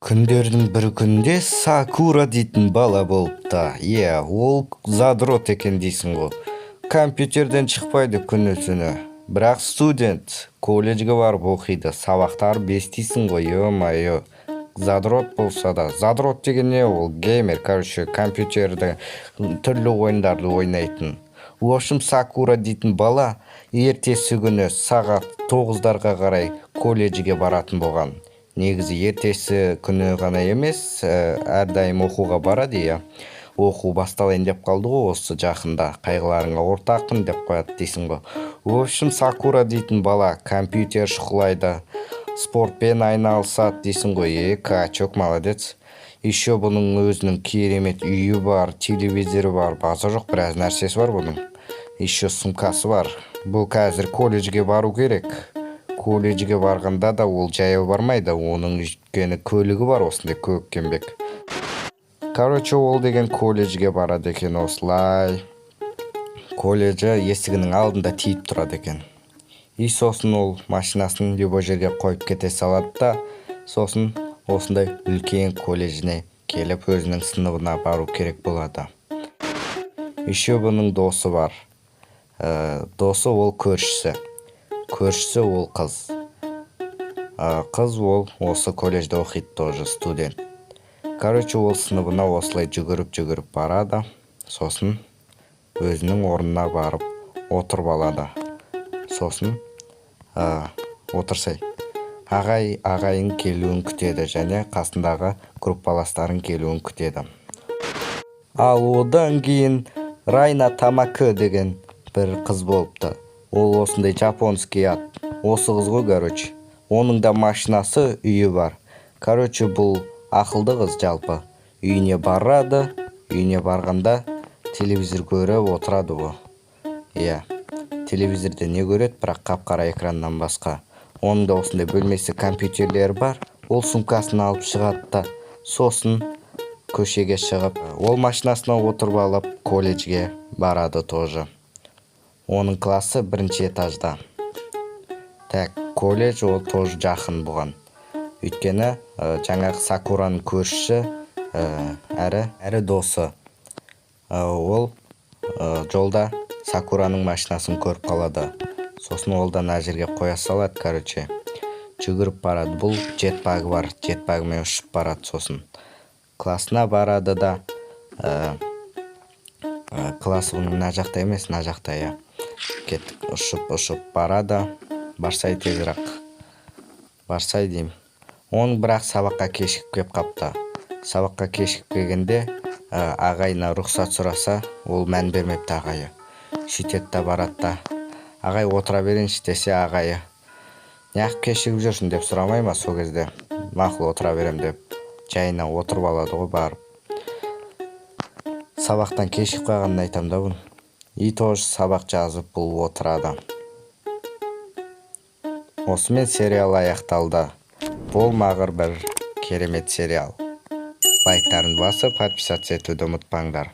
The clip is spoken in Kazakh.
Күндердің бір күнде Сакура дейтін бала болыпты. Ол задрот екен дейсің ғой. Компьютерден шықпайды күні-түні. Бірақ студент, колледжге барып оқиды. Сабақтар бестейсің ғой, ё-моё. Задрот болса да. Задрот деген не ол? Геймер, компьютерді түрлі ойындарды ойнайтын. В общем, Сакура дейтін бала ертесі күні сағат 9-дарға қарай колледжге баратын болған. Негізі ертесі күні ғана емес, әрдайым оқуға барады. Оқу басталайын деп қалды ғой, осы жақында. Қайғыларыңа ортақпын деп қояды дейсің ғой. В общем, Сакура дейтін бала компьютер шұқылайды, спортпен айналысады дейсің ғой. Качок, молодец. Еще бұның өзінің керемет үйі бар, телевизоры бар, базы жоқ, біраз нәрсесі бар бұның. Еще сумкасы бар. Бұл қазір колледжге бару керек. Колледжге барғанда да ол жаяу бармайды, оның өйткені көлігі бар, осындай көккенбек. Ол деген колледжге барады екен осылай. Колледжі есігінің алдында тиіп тұрады екен. Сосын ол машинасын любой жерге қойып кете салады да, сосын осындай үлкен колледжіне келіп өзінің сыныбына бару керек болады. Еще бұның досы бар. Досы ол көршісі. Көршісі ол қыз. Қыз ол осы колледжде оқиды, тоже студент. Ол сыныбына осылай жүгіріп барады. Сосын өзінің орнына барып отырып алады. Сосын отырсай. Ағайын келуін күтеді және қасындағы группаластарын келуін күтеді. Ал одан кейін Райна Тамакы деген бір қыз болыпты. Ол осындай жапонский ат. Осы қыз ғой, Оның да машинасы, үйі бар. Бұл ақылды қыз жалпы. Үйіне барады, үйіне барғанда телевизор көріп отырады ғой. Телевизорда не көреді, бірақ қап-қара экраннан басқа. Оның да осындай бөлмесі компьютерлері бар. Ол сумкасын алып шығады да, сосын көшеге шығып, ол машинасына отырып алып, колледжге барады тоже. Оның классы бірінші этажда. Колледж ол тоже жақын бұған. Өйткені жаңағы Сакураның көршісі әрі досы. Ол жолда Сакураның машинасын көріп қалады. Сосын олдан жерге қоя салады, жүгіріп барады. Бұл жетпагы бар, жетпагымен ұшып барады. Сосын классына барады да, классы бұның мына жақта емес, мына жақта. Кеттік, ұшып барады. Барсай тезірақ. Барсай деймін. Оның бірақ сабаққа кешігіп кеп қапты. Сабаққа кешігіп келгенде ағайына рұқсат сұраса, ол мән бермепті ағайы. Сөйтеді барады да. Ағай отыра берейінші десе, ағайы неғып кешігіп жүрсің деп сұрамай ма сол кезде? Мақұл, отыра берем деп жайына отырып алады ғой барып. Сабақтан кешігіп қалғанын айтам да бұны. Тоже сабақ жазып бұл отырады. Осымен сериал аяқталды. Бұл мағыр бір керемет сериал. Лайктарын басып, подписаться етуді ұмытпаңдар.